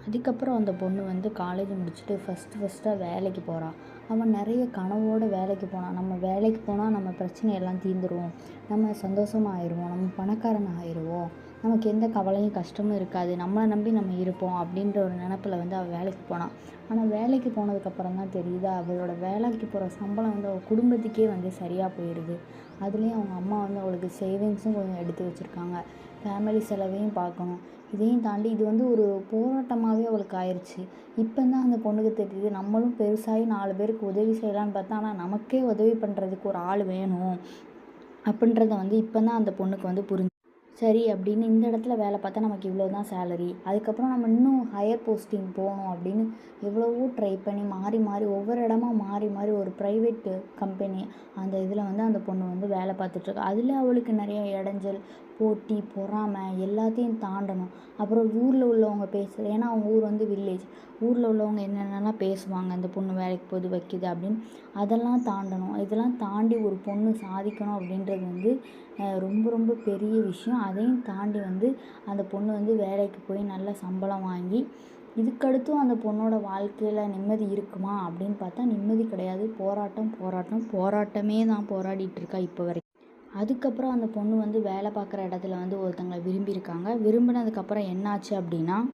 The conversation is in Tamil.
அதுக்கப்புறம் அந்த பொண்ணு வந்து காலேஜ் முடிச்சுட்டு ஃபஸ்ட்டாக வேலைக்கு போகிறா. அவன் நிறைய கனவோடு வேலைக்கு போனான். நம்ம வேலைக்கு போனால் நம்ம பிரச்சனையெல்லாம் தீர்ந்துரும், நம்ம சந்தோஷமாக ஆயிடுவோம், நம்ம பணக்காரன் ஆயிடுவோம், நமக்கு எந்த கவலையும் கஷ்டமும் இருக்காது, நம்மளை நம்பி நம்ம இருப்போம் அப்படின்ற ஒரு நினப்பில் வந்து அவள் வேலைக்கு போனான். ஆனால் வேலைக்கு போனதுக்கப்புறம் தான் தெரியுது, அவளோட வேலைக்கு போகிற சம்பளம் வந்து அவள் குடும்பத்துக்கே வந்து சரியாக போயிடுது. அதுலேயும் அவங்க அம்மா வந்து அவளுக்கு சேவிங்ஸும் கொஞ்சம் எடுத்து வச்சுருக்காங்க, ஃபேமிலி செலவையும் பார்க்கணும். இதையும் தாண்டி இது வந்து ஒரு போராட்டமாகவே அவளுக்கு ஆயிடுச்சு. இப்போ தான் அந்த பொண்ணுக்கு தெரியுது, நம்மளும் பெருசாகி 4 பேருக்கு உதவி செய்யலான்னு பார்த்தா, ஆனால் நமக்கே உதவி பண்ணுறதுக்கு ஒரு ஆள் வேணும் அப்படின்றத வந்து இப்போ தான் அந்த பொண்ணுக்கு வந்து புரிஞ்சு. சரி அப்படின்னு இந்த இடத்துல வேலை பார்த்தா நமக்கு இவ்வளோ தான் சேலரி, அதுக்கப்புறம் நம்ம இன்னும் ஹையர் போஸ்டிங் போகணும் அப்படின்னு எவ்வளவோ ட்ரை பண்ணி மாறி மாறி ஒவ்வொரு இடமா மாறி மாறி ஒரு ப்ரைவேட்டு கம்பெனி அந்த இதில் வந்து அந்த பொண்ணு வந்து வேலை பார்த்துட்ருக்கா. அதில் அவளுக்கு நிறைய இடைஞ்சல், போட்டி, பொறாமை எல்லாத்தையும் தாண்டணும். அப்புறம் ஊரில் உள்ளவங்க பேசுகிறது, ஏன்னா அவங்க ஊர் வந்து வில்லேஜ், ஊரில் உள்ளவங்க என்னென்னலாம் பேசுவாங்க, அந்த பொண்ணு வேலைக்கு போது வைக்கிது அப்படின்னு அதெல்லாம் தாண்டணும். இதெல்லாம் தாண்டி ஒரு பொண்ணு சாதிக்கணும் அப்படின்றது வந்து ரொம்ப ரொம்ப பெரிய விஷயம். அதையும் தாண்டி வந்து அந்த பொண்ணு வந்து வேலைக்கு போய் நல்ல சம்பளம் வாங்கி, இதுக்கடுத்தும் அந்த பொண்ணோட வாழ்க்கையில் நிம்மதி இருக்குமா அப்படின்னு பார்த்தா நிம்மதி கிடையாது. போராட்டம் போராட்டம் போராட்டமே தான் போராடிட்டு இருக்கா இப்போ வரைக்கும். அதுக்கப்புறம் அந்த பொண்ணு வந்து வேலை பார்க்குற இடத்துல வந்து ஒருத்தங்களை விரும்பியிருக்காங்க. விரும்பினதுக்கப்புறம் என்னாச்சு அப்படின்னா,